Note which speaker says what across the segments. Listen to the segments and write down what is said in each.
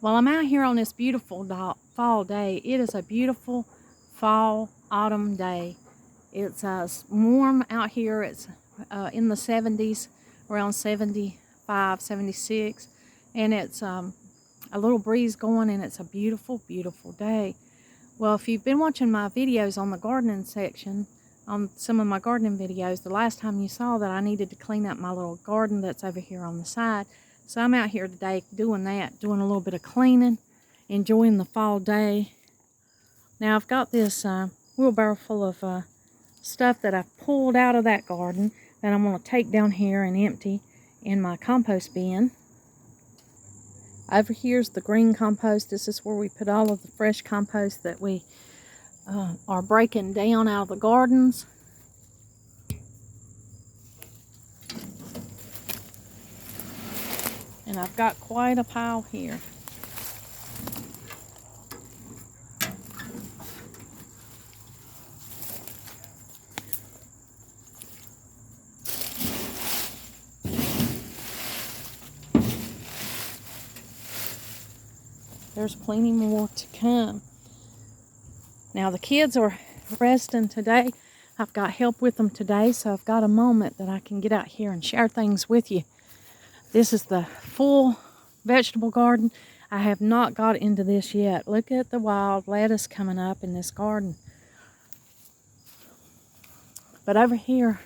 Speaker 1: Well, I'm out here on this beautiful fall day. It is a beautiful fall, autumn day. It's warm out here. It's in the 70s, around 75, 76. And it's a little breeze going, and it's a beautiful, beautiful day. Well, if you've been watching my videos on the gardening section, on some of my gardening videos, the last time you saw that I needed to clean up my little garden that's over here on the side. So I'm out here today doing that, doing a little bit of cleaning, enjoying the fall day. Now I've got this wheelbarrow full of stuff that I've pulled out of that garden that I'm going to take down here and empty in my compost bin. Over here's the green compost. This is where we put all of the fresh compost that we are breaking down out of the gardens. And I've got quite a pile here. There's plenty more to come. Now the kids are resting today. I've got help with them today, so I've got a moment that I can get out here and share things with you. This is the full vegetable garden. I have not got into this yet. Look at the wild lettuce coming up in this garden. But over here,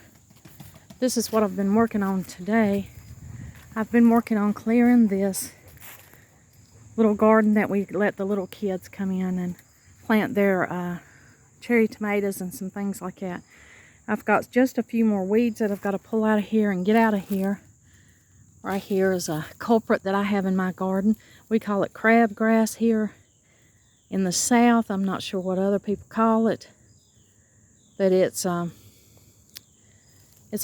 Speaker 1: this is what I've been working on today. I've been working on clearing this little garden that we let the little kids come in and plant their cherry tomatoes and some things like that. I've got just a few more weeds that I've got to pull out of here and get out of here. Right here is a culprit that I have in my garden. We call it crabgrass here in the south. I'm not sure what other people call it, but it's a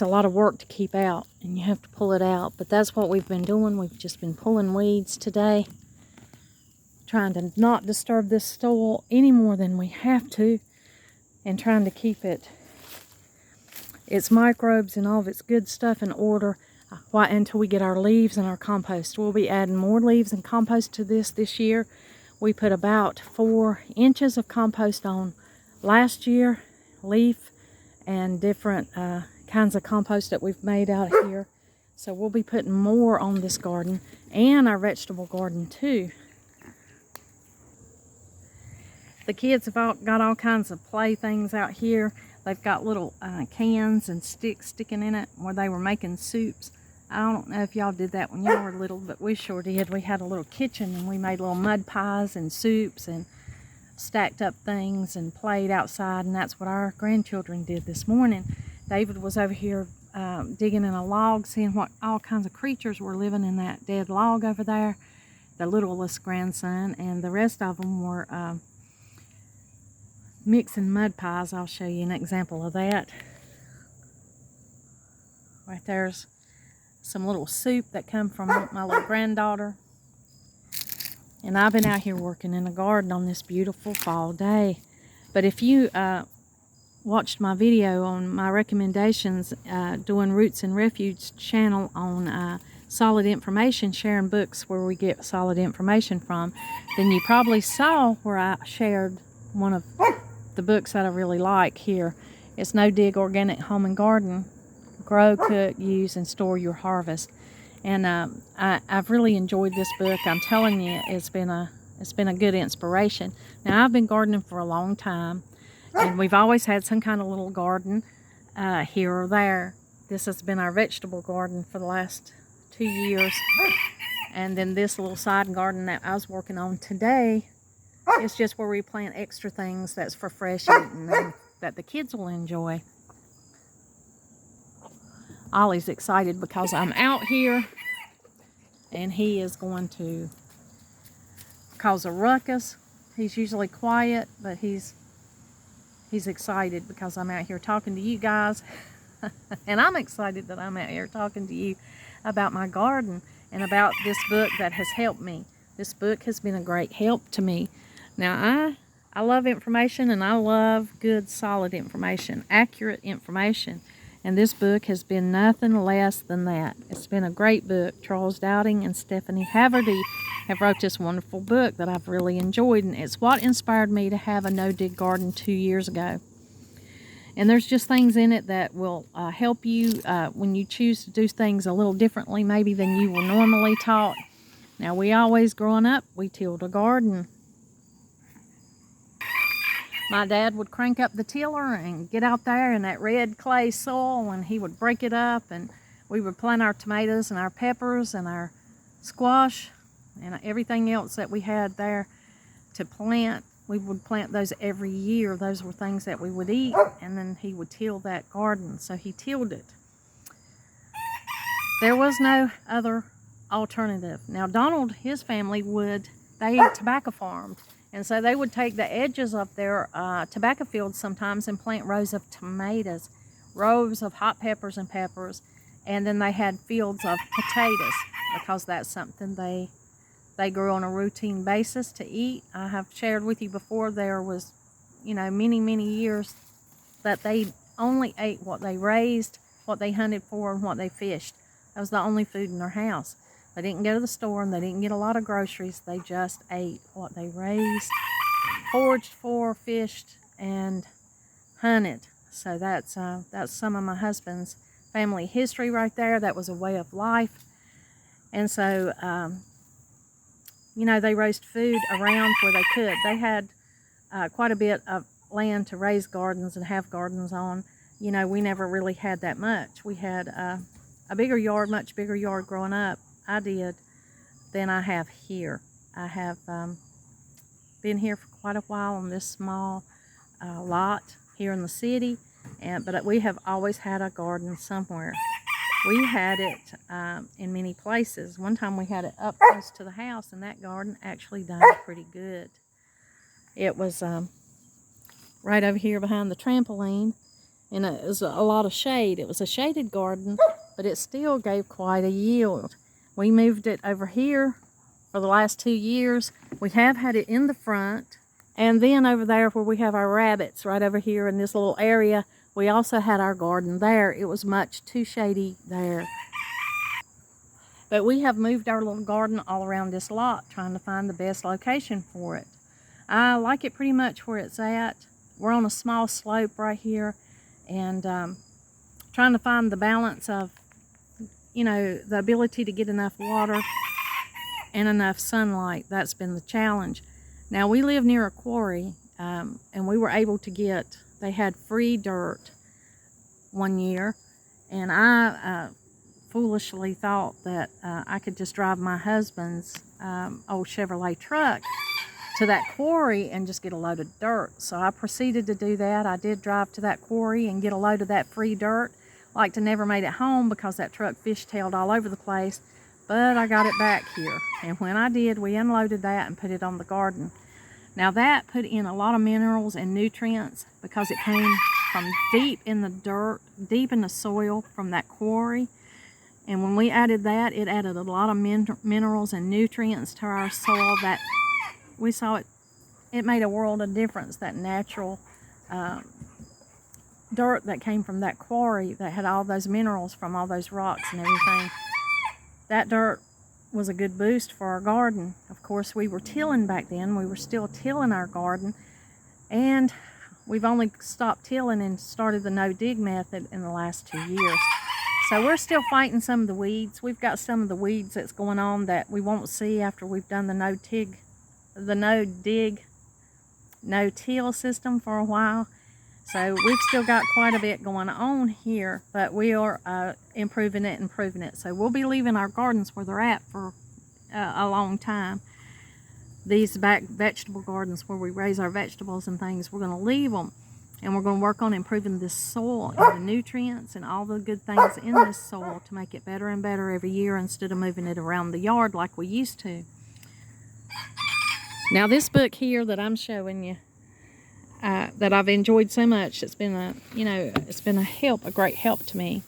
Speaker 1: lot of work to keep out, and you have to pull it out. But that's what we've been doing. We've just been pulling weeds today, trying to not disturb this soil any more than we have to, and trying to keep its microbes and all of its good stuff in order until we get our leaves and our compost. We'll be adding more leaves and compost to this year. We put about 4 inches of compost on last year, leaf and different kinds of compost that we've made out here. So we'll be putting more on this garden and our vegetable garden too. The kids have got all kinds of playthings out here. They've got little cans and sticks sticking in it where they were making soups. I don't know if y'all did that when y'all were little, but we sure did. We had a little kitchen and we made little mud pies and soups and stacked up things and played outside, and that's what our grandchildren did this morning. David was over here digging in a log, seeing what all kinds of creatures were living in that dead log over there. The littlest grandson, and the rest of them were mixing mud pies. I'll show you an example of that. Right there's some little soup that come from my little granddaughter. And I've been out here working in the garden on this beautiful fall day. But if you watched my video on my recommendations doing Roots and Refuge channel on solid information, sharing books where we get solid information from, then you probably saw where I shared one of the books that I really like here. It's No Dig Organic Home and Garden. Grow, cook, use, and store your harvest. And I've really enjoyed this book. I'm telling you, it's been a good inspiration. Now, I've been gardening for a long time, and we've always had some kind of little garden here or there. This has been our vegetable garden for the last 2 years. And then this little side garden that I was working on today is just where we plant extra things that's for fresh eating and that the kids will enjoy. Ollie's excited because I'm out here, and he is going to cause a ruckus. He's usually quiet, but he's excited because I'm out here talking to you guys. And I'm excited that I'm out here talking to you about my garden and about this book that has helped me. This book has been a great help to me. Now, I love information, and I love good, solid information, accurate information. And this book has been nothing less than that. It's been a great book. Charles Dowding and Stephanie Haverty have wrote this wonderful book that I've really enjoyed, and it's what inspired me to have a no-dig garden 2 years ago. And there's just things in it that will help you when you choose to do things a little differently maybe than you were normally taught. Now, we always, growing up, we tilled a garden. My dad would crank up the tiller and get out there in that red clay soil, and he would break it up, and we would plant our tomatoes and our peppers and our squash and everything else that we had there to plant. We would plant those every year. Those were things that we would eat, and then he would till that garden. So he tilled it. There was no other alternative. Now, Donald, his family they tobacco farmed. And so they would take the edges of their tobacco fields sometimes and plant rows of tomatoes, rows of hot peppers and peppers, and then they had fields of potatoes because that's something they grew on a routine basis to eat. I have shared with you before there was, many years that they only ate what they raised, what they hunted for, and what they fished. That was the only food in their house. They didn't go to the store, and they didn't get a lot of groceries. They just ate what they raised, foraged for, fished, and hunted. So that's some of my husband's family history right there. That was a way of life. And so, they raised food around where they could. They had quite a bit of land to raise gardens and have gardens on. We never really had that much. We had a bigger yard, much bigger yard growing up. I did, than I have here. I have been here for quite a while on this small lot here in the city, but we have always had a garden somewhere. We had it in many places. One time we had it up close to the house, and that garden actually done pretty good. It was right over here behind the trampoline, and it was a lot of shade. It was a shaded garden, but it still gave quite a yield. We moved it over here for the last 2 years. We have had it in the front, and then over there where we have our rabbits, right over here in this little area, we also had our garden there. It was much too shady there. But we have moved our little garden all around this lot, trying to find the best location for it. I like it pretty much where it's at. We're on a small slope right here, and trying to find the balance of the ability to get enough water and enough sunlight. That's been the challenge. Now, we live near a quarry, and we were able to they had free dirt one year, and I foolishly thought that I could just drive my husband's old Chevrolet truck to that quarry and just get a load of dirt. So I proceeded to do that. I did drive to that quarry and get a load of that free dirt. Like to never made it home because that truck fishtailed all over the place, but I got it back here. And when I did, we unloaded that and put it on the garden. Now, that put in a lot of minerals and nutrients because it came from deep in the dirt, deep in the soil from that quarry. And when we added that, it added a lot of minerals and nutrients to our soil that we saw it made a world of difference. That natural dirt that came from that quarry that had all those minerals from all those rocks and everything, that dirt was a good boost for our garden. Of course, we were tilling back then. We were still tilling our garden, and we've only stopped tilling and started the no-dig method in the last 2 years. So we're still fighting some of the weeds. We've got some of the weeds that's going on that we won't see after we've done the no-dig, no-till system for a while. So we've still got quite a bit going on here, but we are improving it. So we'll be leaving our gardens where they're at for a long time. These back vegetable gardens where we raise our vegetables and things, we're going to leave them. And we're going to work on improving this soil and the nutrients and all the good things in this soil to make it better and better every year instead of moving it around the yard like we used to. Now, this book here that I'm showing you, that I've enjoyed so much, it's been a great help to me.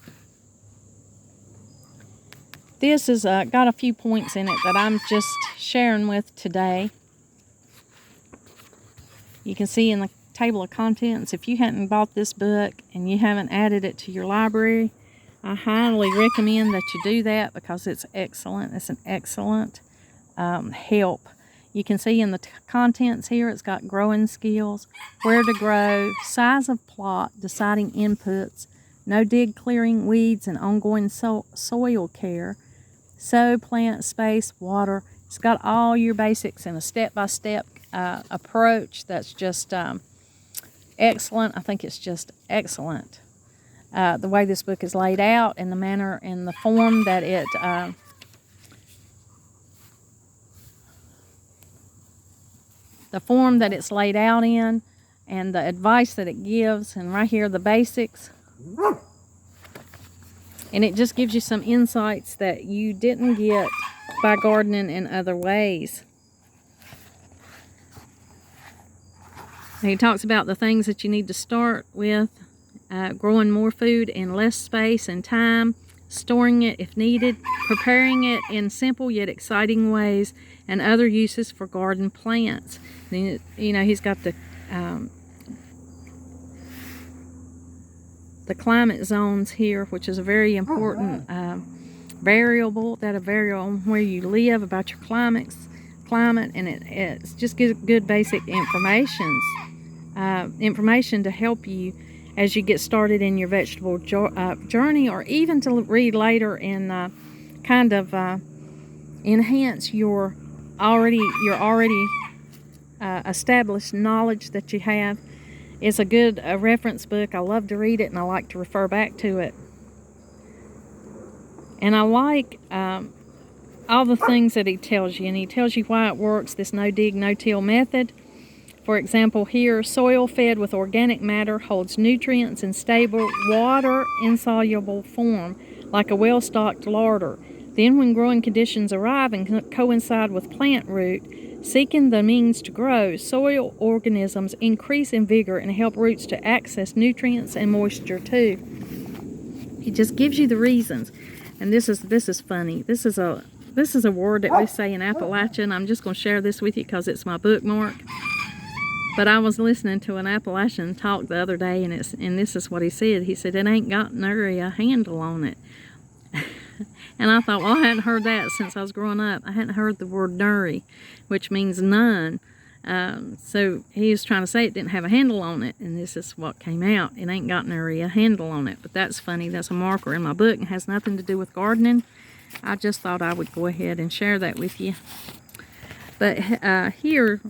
Speaker 1: This has got a few points in it that I'm just sharing with today. You can see in the table of contents, if you hadn't bought this book and you haven't added it to your library, I highly recommend that you do that because it's excellent. It's an excellent help. You can see in the contents here, it's got growing skills, where to grow, size of plot, deciding inputs, no dig clearing, weeds, and ongoing soil care, sow, plant, space, water. It's got all your basics in a step-by-step approach that's just excellent. I think it's just excellent. The way this book is laid out and the manner and the form that it it's laid out in, and the advice that it gives, and right here the basics. And it just gives you some insights that you didn't get by gardening in other ways. He talks about the things that you need to start with, growing more food in less space and time, storing it if needed, preparing it in simple yet exciting ways, and other uses for garden plants. You know, he's got the climate zones here, which is a very important variable that'll vary on where you live, about your climate, and it's just good basic information to help you as you get started in your vegetable journey, or even to read later and kind of enhance your already established knowledge that you have. It's a good reference book. I love to read it, and I like to refer back to it. And I like all the things that he tells you, and he tells you why it works, this no-dig, no-till method. For example, here, soil fed with organic matter holds nutrients in stable, water-insoluble form, like a well-stocked larder. Then when growing conditions arrive and coincide with plant root, seeking the means to grow, soil organisms increase in vigor and help roots to access nutrients and moisture too. He just gives you the reasons. And this is funny. This is a word that we say in Appalachian. I'm just going to share this with you because it's my bookmark. But I was listening to an Appalachian talk the other day, and this is what he said. He said, "It ain't got nary a handle on it." And I thought, well, I hadn't heard that since I was growing up. I hadn't heard the word nary, which means none. So he was trying to say it didn't have a handle on it, and this is what came out. It ain't got nary a handle on it. But that's funny. That's a marker in my book and has nothing to do with gardening. I just thought I would go ahead and share that with you. But here,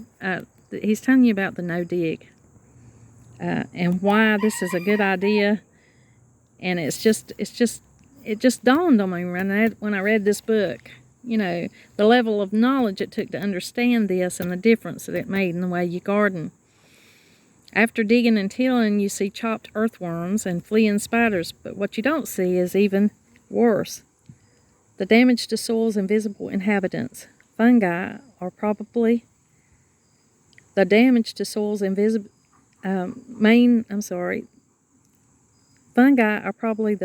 Speaker 1: he's telling you about the no-dig and why this is a good idea. And it just dawned on me when I read this book, you know, the level of knowledge it took to understand this and the difference that it made in the way you garden. After digging and tilling, you see chopped earthworms and fleeing spiders, but what you don't see is even worse. The damage to soil's invisible inhabitants. Fungi are probably the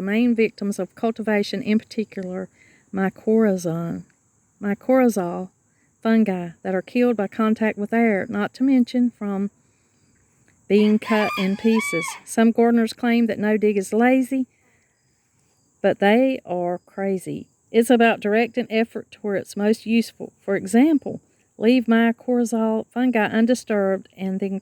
Speaker 1: main victims of cultivation, in particular mycorrhizal fungi that are killed by contact with air, not to mention from being cut in pieces. Some gardeners claim that no-dig is lazy, but they are crazy. It's about directing effort to where it's most useful. For example, leave mycorrhizal fungi undisturbed, and then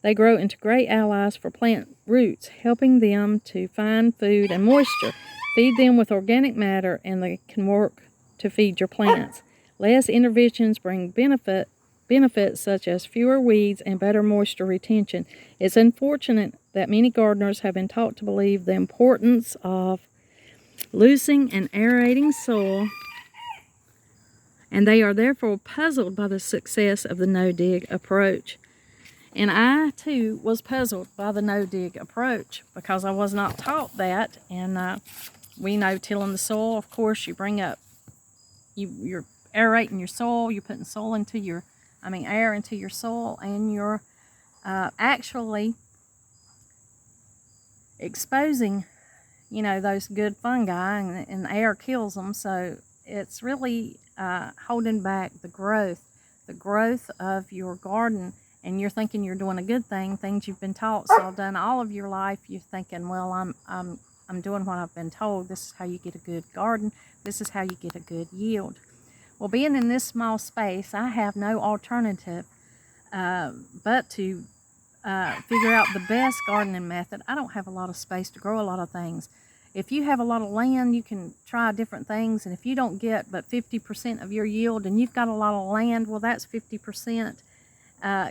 Speaker 1: they grow into great allies for plant roots, helping them to find food and moisture. Feed them with organic matter, and they can work to feed your plants. Less interventions bring benefits such as fewer weeds and better moisture retention. It's unfortunate that many gardeners have been taught to believe the importance of loosening and aerating soil, and they are therefore puzzled by the success of the no-dig approach. And I, too, was puzzled by the no-dig approach because I was not taught that. And we know tilling the soil, of course, you bring up, you're aerating your soil, you're putting air into your soil, and you're actually exposing, you know, those good fungi, and the air kills them. So it's really holding back the growth of your garden. And you're thinking you're doing a good thing, things you've been taught. So done all of your life, you're thinking, well, I'm doing what I've been told. This is how you get a good garden. This is how you get a good yield. Well, being in this small space, I have no alternative but to figure out the best gardening method. I don't have a lot of space to grow a lot of things. If you have a lot of land, you can try different things, and if you don't get but 50% of your yield and you've got a lot of land, well, that's 50%.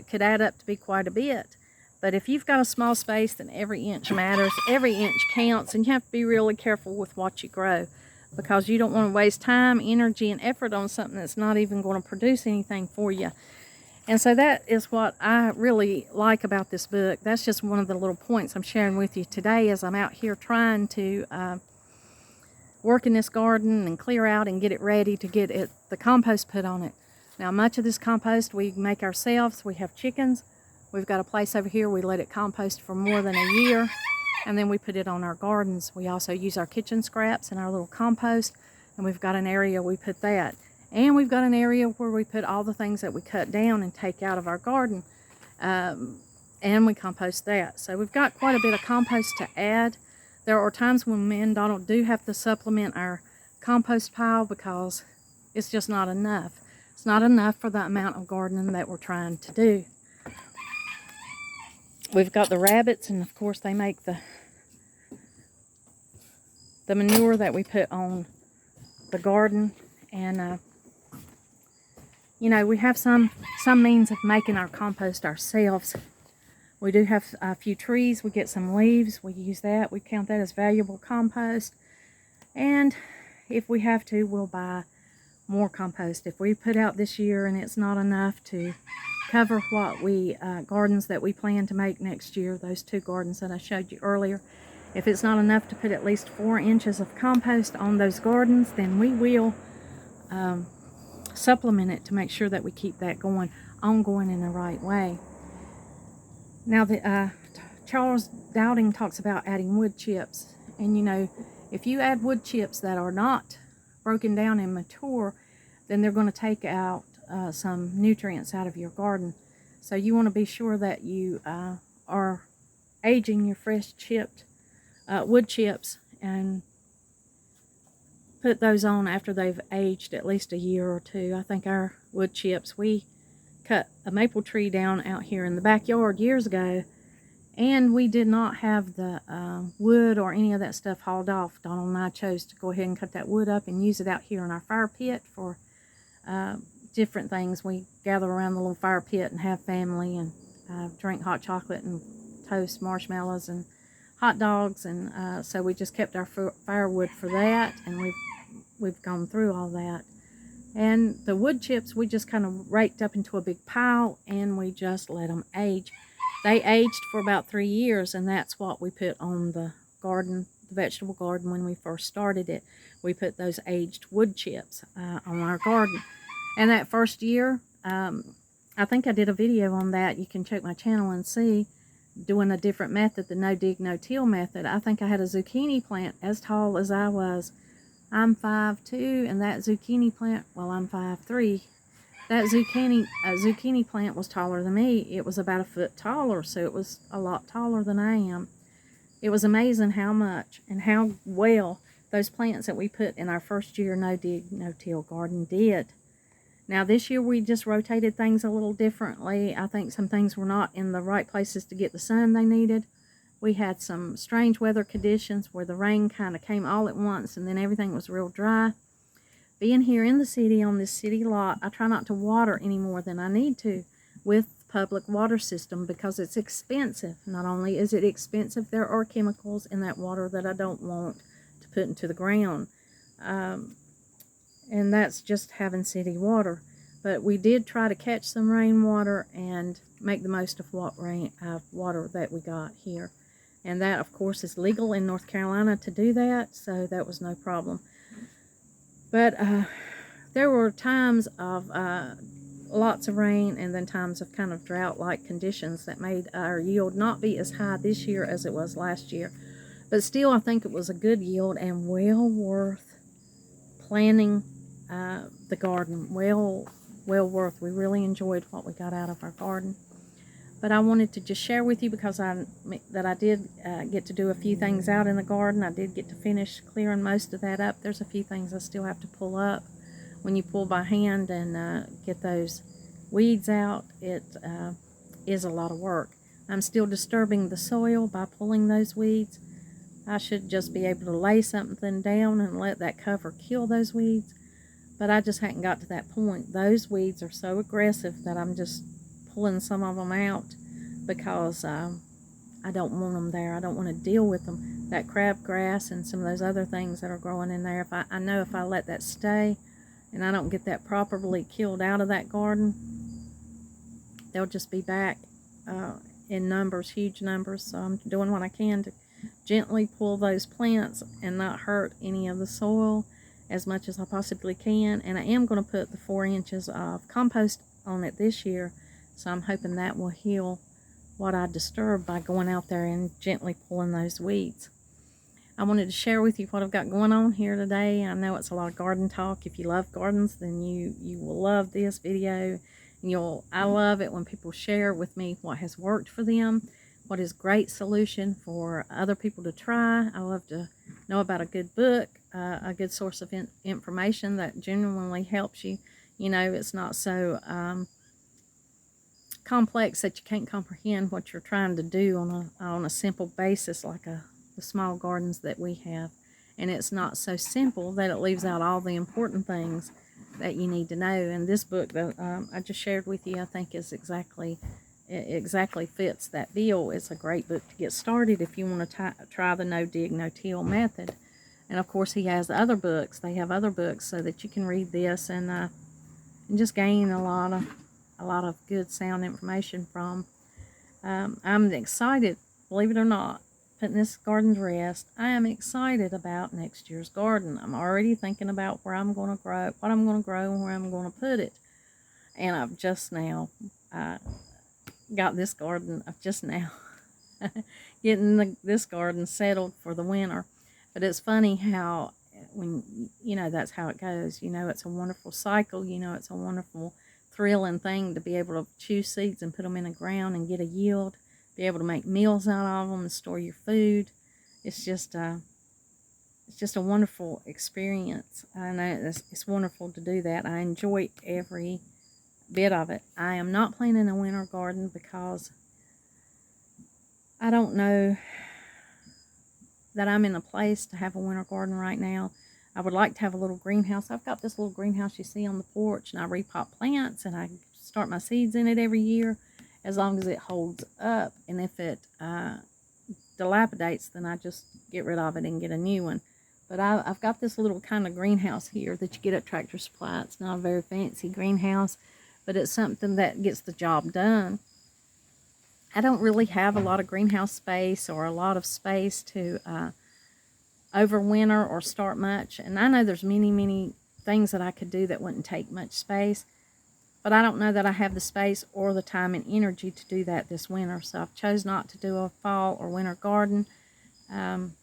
Speaker 1: Could add up to be quite a bit. But if you've got a small space, then every inch matters, every inch counts, and you have to be really careful with what you grow, because you don't want to waste time, energy, and effort on something that's not even going to produce anything for you. And so that is what I really like about this book. That's just one of the little points I'm sharing with you today as I'm out here trying to work in this garden and clear out and get it ready to get the compost put on it. Now, much of this compost we make ourselves. We have chickens. We've got a place over here we let it compost for more than a year, and then we put it on our gardens. We also use our kitchen scraps in our little compost, and we've got an area we put that. And we've got an area where we put all the things that we cut down and take out of our garden, and we compost that. So we've got quite a bit of compost to add. There are times when me and Donald do have to supplement our compost pile because it's just not enough. It's not enough for the amount of gardening that we're trying to do. We've got the rabbits, and of course they make the manure that we put on the garden. And you know, we have some means of making our compost ourselves. We do have a few trees. We get some leaves. We use that. We count that as valuable compost. And if we have to, we'll buy more compost. If we put out this year and it's not enough to cover what we gardens that we plan to make next year, those 2 gardens that I showed you earlier, if it's not enough to put at least 4 inches of compost on those gardens, then we will supplement it to make sure that we keep that ongoing in the right way. Now, Charles Dowding talks about adding wood chips, and you know, if you add wood chips that are not broken down and mature, then they're going to take out some nutrients out of your garden. So you want to be sure that you are aging your fresh chipped wood chips and put those on after they've aged at least a year or 2. I think our wood chips, we cut a maple tree down out here in the backyard years ago, and we did not have the wood or any of that stuff hauled off. Donald and I chose to go ahead and cut that wood up and use it out here in our fire pit for different things. We gather around the little fire pit and have family and drink hot chocolate and toast marshmallows and hot dogs, and so we just kept our firewood for that, and we've gone through all that. And the wood chips, we just kind of raked up into a big pile, and we just let them age. They aged for about 3 years, and that's what we put on the garden, the vegetable garden, when we first started it. We put those aged wood chips on our garden. And that first year, I think I did a video on that. You can check my channel and see, doing a different method, the no dig, no till method. I think I had a zucchini plant as tall as I was. I'm 5'2", and that zucchini plant, well, I'm 5'3". That zucchini plant was taller than me. It was about a foot taller, so it was a lot taller than I am. It was amazing how much and how well those plants that we put in our first year no dig, no till garden did. Now this year we just rotated things a little differently. I think some things were not in the right places to get the sun they needed. We had some strange weather conditions where the rain kind of came all at once, and then everything was real dry. Being here in the city on this city lot, I try not to water any more than I need to with public water system because it's expensive. Not only is it expensive, there are chemicals in that water that I don't want to put into the ground. And that's just having city water. But we did try to catch some rainwater and make the most of what water that we got here. And that, of course, is legal in North Carolina to do that, so that was no problem. But there were times of lots of rain and then times of kind of drought-like conditions that made our yield not be as high this year as it was last year. But still, I think it was a good yield and well worth planting the garden. Well worth. We really enjoyed what we got out of our garden. But I wanted to just share with you because I did get to do a few things out in the garden. I did get to finish clearing most of that up. There's a few things I still have to pull up. when you pull by hand and get those weeds out, it is a lot of work. I'm still disturbing the soil by pulling those weeds. I should just be able to lay something down and let that cover kill those weeds, but I just hadn't got to that point. Those weeds are so aggressive that I'm just pulling some of them out because I don't want them there. I don't want to deal with them. That crabgrass and some of those other things that are growing in there, I know if I let that stay and I don't get that properly killed out of that garden, they'll just be back in numbers, huge numbers. So I'm doing what I can to gently pull those plants and not hurt any of the soil as much as I possibly can. And I am going to put the 4 inches of compost on it this year, so I'm hoping that will heal what I disturbed by going out there and gently pulling those weeds. I wanted to share with you what I've got going on here today. I know it's a lot of garden talk. If you love gardens, then you will love this video. I love it when people share with me what has worked for them, what is a great solution for other people to try. I love to know about a good book, a good source of information that genuinely helps you. You know, it's not so complex that you can't comprehend what you're trying to do on a simple basis, like the small gardens that we have. And it's not so simple that it leaves out all the important things that you need to know. And this book that I just shared with you, I think is exactly fits that bill. It's a great book to get started if you want to try the no dig, no till method. And of course, he has other books. They have other books so that you can read this and just gain a lot of good sound information from. I'm excited, believe it or not, putting this garden to rest. I am excited about next year's garden. I'm already thinking about where I'm going to grow, what I'm going to grow, and where I'm going to put it. And I've just now got this garden. I've just now getting this garden settled for the winter. But it's funny how when that's how it goes. It's a wonderful cycle. It's a wonderful thrilling thing to be able to choose seeds and put them in the ground and get a yield, be able to make meals out of them and store your food. It's just a wonderful experience. I know it's wonderful to do that. I enjoy every bit of it. I am not planting a winter garden because I don't know that I'm in a place to have a winter garden right now. I would like to have a little greenhouse. I've got this little greenhouse you see on the porch, and I repot plants and I start my seeds in it every year as long as it holds up. And if it dilapidates, then I just get rid of it and get a new one. But I've got this little kind of greenhouse here that you get at Tractor Supply. It's not a very fancy greenhouse, but it's something that gets the job done. I don't really have a lot of greenhouse space or a lot of space to overwinter or start much. And I know there's many things that I could do that wouldn't take much space, but I don't know that I have the space or the time and energy to do that this winter. So I've chose not to do a fall or winter garden. Of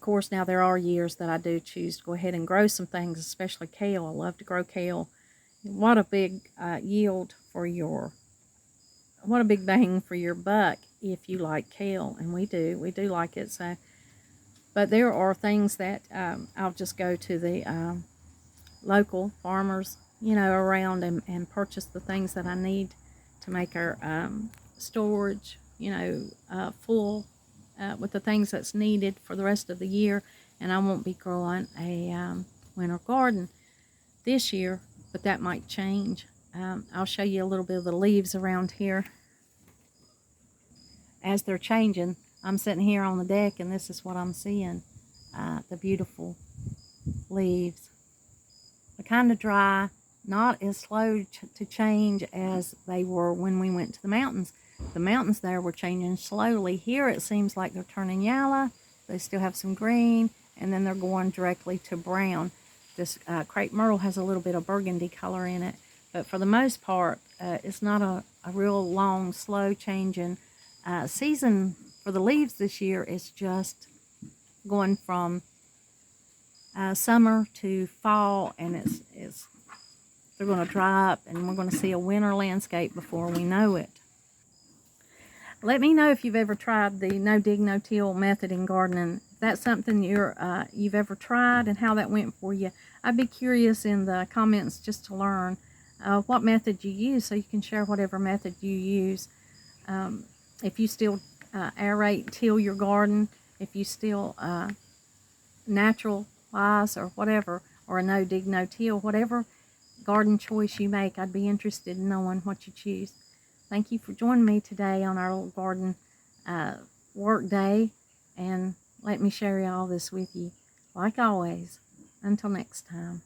Speaker 1: course, now there are years that I do choose to go ahead and grow some things, especially kale. I love to grow kale. What a big yield for what a big bang for your buck if you like kale, and we do like it. So, but there are things that I'll just go to the local farmers, around and purchase the things that I need to make our storage, full with the things that's needed for the rest of the year. And I won't be growing a winter garden this year, but that might change. I'll show you a little bit of the leaves around here as they're changing. I'm sitting here on the deck and this is what I'm seeing, the beautiful leaves. They're kind of dry, not as slow to change as they were when we went to the mountains. The mountains there were changing slowly. Here it seems like they're turning yellow. They still have some green, and then they're going directly to brown. This crepe myrtle has a little bit of burgundy color in it, but for the most part, it's not a real long, slow changing season for the leaves this year. It's just going from summer to fall, and they're going to dry up, and we're going to see a winter landscape before we know it. Let me know if you've ever tried the no dig, no till method in gardening. If that's something you've ever tried and how that went for you. I'd be curious in the comments just to learn what method you use, so you can share whatever method you use. If you still aerate, till your garden, if you still natural wise or whatever, or a no dig, no till, whatever garden choice you make, I'd be interested in knowing what you choose. Thank you for joining me today on our little garden work day, and let me share all this with you. Like always, until next time.